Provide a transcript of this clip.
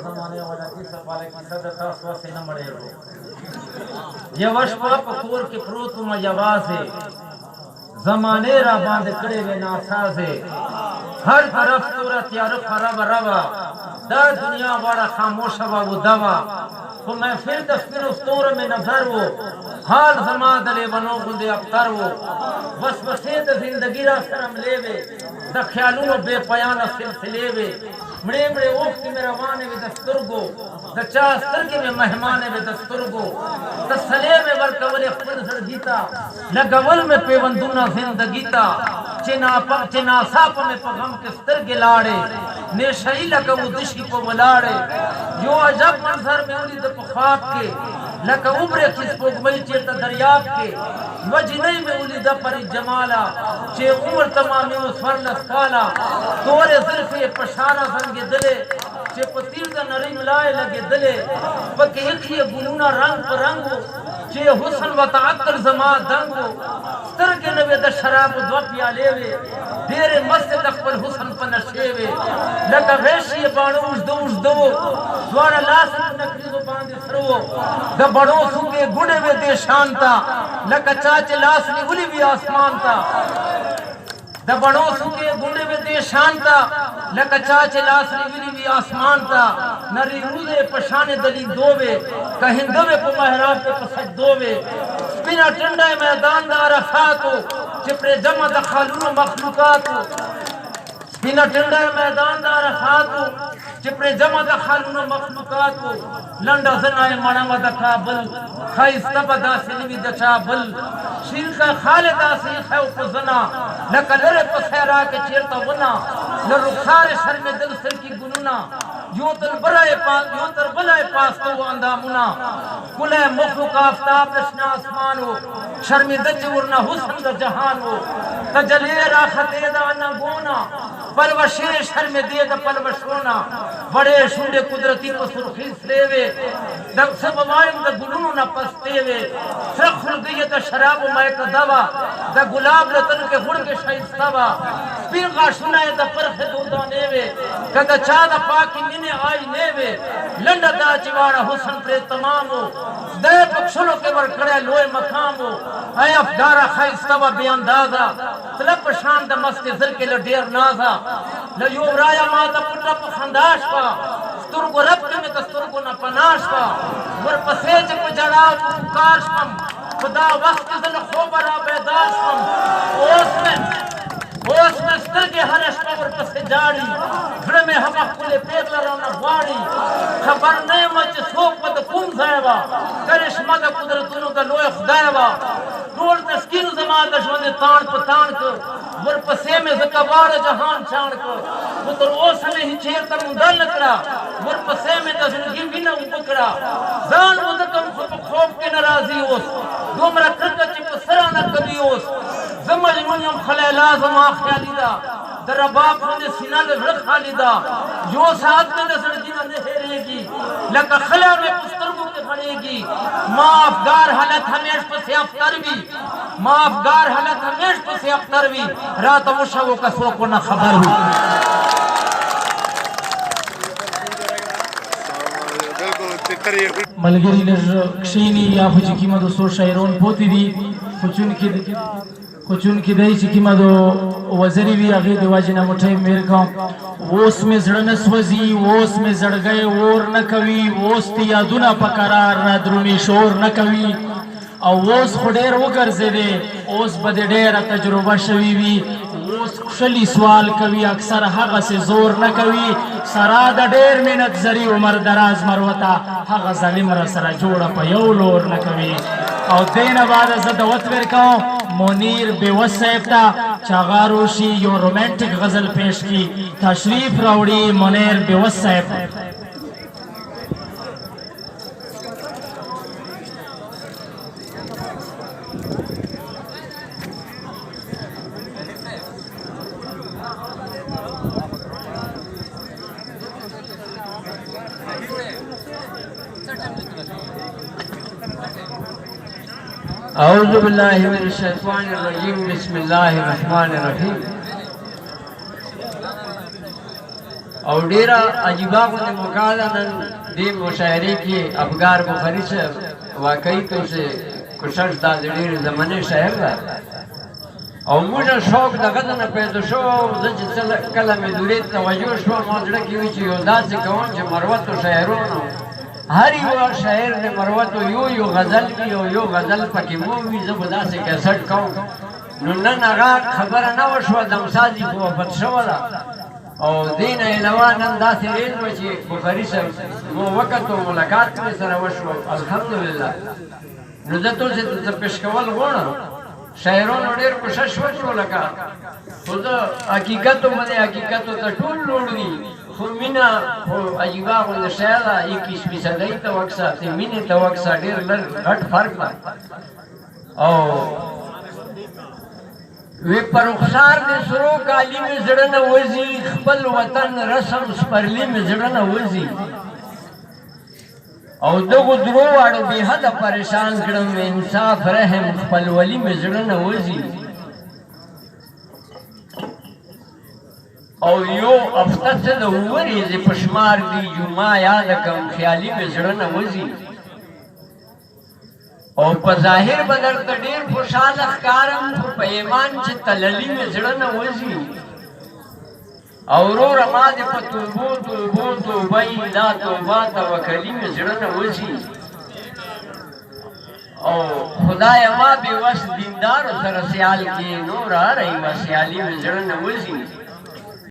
जमाने वाला की सब वाले की सदता स्वास्थ्य न मरे हो ये वश पाप खोर के प्रोत में आवाज है जमाने रा बांध करे वे नासाज है हर तरफ सूरत या रुख रवा रवा दर दुनिया वाला खामोश हवा वो दवा तो मैं फिर तस्वीर उस तोर में नजर वो हाल जमा दले बनो गुंदे अफ्तर वो वसवसे द जिंदगी रा शर्म लेवे द ख्यालों बेपयान सिलसिले वे मड़े मड़े ओख मेरा वाने वे दस्तुरगो द चास्तर के में मेहमान वे दस्तुरगो द सले में वर्कवले खुद सर जीता लगवल में पेवंदुना जिंदगीता चिना साप में पगम के स्तर के लाड़े ने शही लगू दिशी को मलाड़े यो अजब मंजर में उली द ख्वाब के लक उम्र किस पोगमई चेत दरियाब के वजनई में उली द परि जमाला चे उम्र तमाम उस फरलस काला तोरे ज़ुल्फ़े पशाना संगे दिले चे पतीर द नरी मिलाए लगे दिले पके इखिए गुनूना रंग पर रंगो चे हुस्न व तअक्कुल जमा दंगो स्तर के नवे द शराब दो प्याले वे देरे मस्त तकबल हुस्न पर नशेवे लका वेशी बाणूज दो द्वारा लास नकली को बांधे सरो द बड़ो सुके गुड़े वे दे शांता लका चाचे लास नी उली भी आसमान ता द बड़ो सुके गुड़े वे दे शांता लका चाचे लास नी उली भी आसमान ता नरी रूदे पशाने दली दोवे कहिंदवे को महराब पे पसद दोवे बिना टंडा मैदान दा रफातो चिपरे जमा द खालून मखलूकातो बिना टंडा मैदान दा रफातो चिपरे जमा द खालून मखलूकातो लंडा जनाए मणमा द काबल खाइस तबदा सिलवी द चाबल शिरका खालिदा से खौ पजना लकलरे पसेरा के चेरता वना न रुखार शर में दिल सर की गुनुना यो तर बलाए पास तो अंदामुना कुले मखलूक आफताब रश्ना आसमान हो शर्मी दजूरना हुस्न द जहान हो तजले राखते दा न गोना परवशे शर्म दे द परवशोना बड़े शुंडे कुदरती को सुरखी लेवे दब सब वाइम द गुलून न पस्तेवे सखुल गई द शराब मै क दवा द गुलाब रतन के गुड़ के शाइस्तावा पीर का सुनाए द परख दूदा नेवे कद चाद पाकी मिने आई नेवे लंडा दा चिवाड़ा हुस्न पे तमामो दे पक्षलो के वर कड़े लोए मकामो ऐ अफदारा खाइस्तावा बेअंदाजा तलब शान द मस्त zir के लडेर नाजा न यो राया माता पुट्टा पखंदाश पा स्तुर को रब में दस्तुर को न पनाश पा वर पसेज को जड़ा कारश पम खुदा वक्त जन खोबरा बेदाश पम ओस में स्तर के हरश पर पसे जाड़ी फिर में हम कुले पेगला रोना वाड़ी खबर नहीं मच सोप पद कुम जाएगा करिश्मा द कुदरतुनो द लोए खुदाएवा रोल तस्कीन जमा दशवंदे तान पतान को वर पसे में ज़कवार जहान चाण को पुत्र ओस में ही चेर तर मुदल नकरा वर पसे में द जिंदगी भी न उपकरा जान मुदकम खोप के नाराजी ओस दोमरा करका चिप सरा न कभी ओस समझ मुनियम खलेला जमा ख्यालिदा दरबाब ने सीना ने रख खालिदा जो साथ में दसर की ने हेरेगी लका खला में पुस्तरगो के खड़ेगी माफगार हालत हमेश पसे अफ्तरवी माफगार हालत हमेश पसे अफ्तरवी रात मुशवो का सो को ना खबर हुई मलगिरी ने क्षीनी या फुजी मदो सो शायरोन पोती दी कुचुन की दई चिकी मदो वजरी भी आगे देवाजिना मुठे मेरे का वोस में जड़न स्वजी वोस में जड़ गए और न कवि वोस ती यादुना पकरार न द्रुनी शोर न कवि और वोस खुडेर वो कर से दे ओस बदेडेर तजुर्बा शवीवी वोस खुशली सवाल कवि अक्सर हग से जोर न कवि सराद डेर मेहनत जरी उमर दराज मरवता हग जालिम रसरा जोड़ा पयोलोर न कवि और देन बाद जदवत मेरे का मोनीर बेवसैफ्ता चागारोशी यो रोमांटिक गजल पेश की तशरीफ रावड़ी मोनीर बेवसैफ اعوذ باللہ من الشیطان الرجیم بسم اللہ الرحمن الرحیم او ډیره عجیبه غونډه مقاله نن دې مشاعرې کې افګار بخاري صاحب واقعي تو سے کوشش دا ډېر زمانه شاعر ده او موږ شوق دغه نه پیدا شو زه چې کله مې دورې توجه شو ما زړه کې وی چې یو داسې کوم چې مروت او شاعرونو هر یو شاعر د مروت یو غزل کې یو غزل پکې مو وی زه به داسې کیسټ کوم نو نن هغه خبره نه وشوه دمسازي خو وفات شوله او دین علاوه نن داسې ویل و چې بخاري صاحب مو وکت او ملاقات مې سره وشو الحمدلله نو زه تاسو ته پیش کول غواړم شاعرانو ډېر کوشش وکړو لکه خو زه حقیقت باندې حقیقت ته ټول لوړ دي خو مینه خو عجیبه غونډه شعر ده 21 صدۍ ته وخت ساتي مینې ته وخت ساتي ډېر لږ غټ فرق ده او وی پر رخسار دې سرو کالی مې زړه نه وځي خپل وطن رسم سپرلی مې زړه نه وځي او دغه درو واړو به حد پریشان کړم انصاف رحم خپل ولی مې زړه نه وځي او یو هفته څه د ورځې په شمار دي جمعه یاد کم خیالي مې زړه نه وځي او په ظاهر بدل ته ډېر خوشاله ښکارم خو په ایمان چې تللي مې زړه نه وځي او وروره ما دې په توبو توبه دا توبه توکلي مې زړه نه وځي او خدایه ما بې وس دیندارو سره سیال کې نور هره یوه سیالي مې زړه نه وځي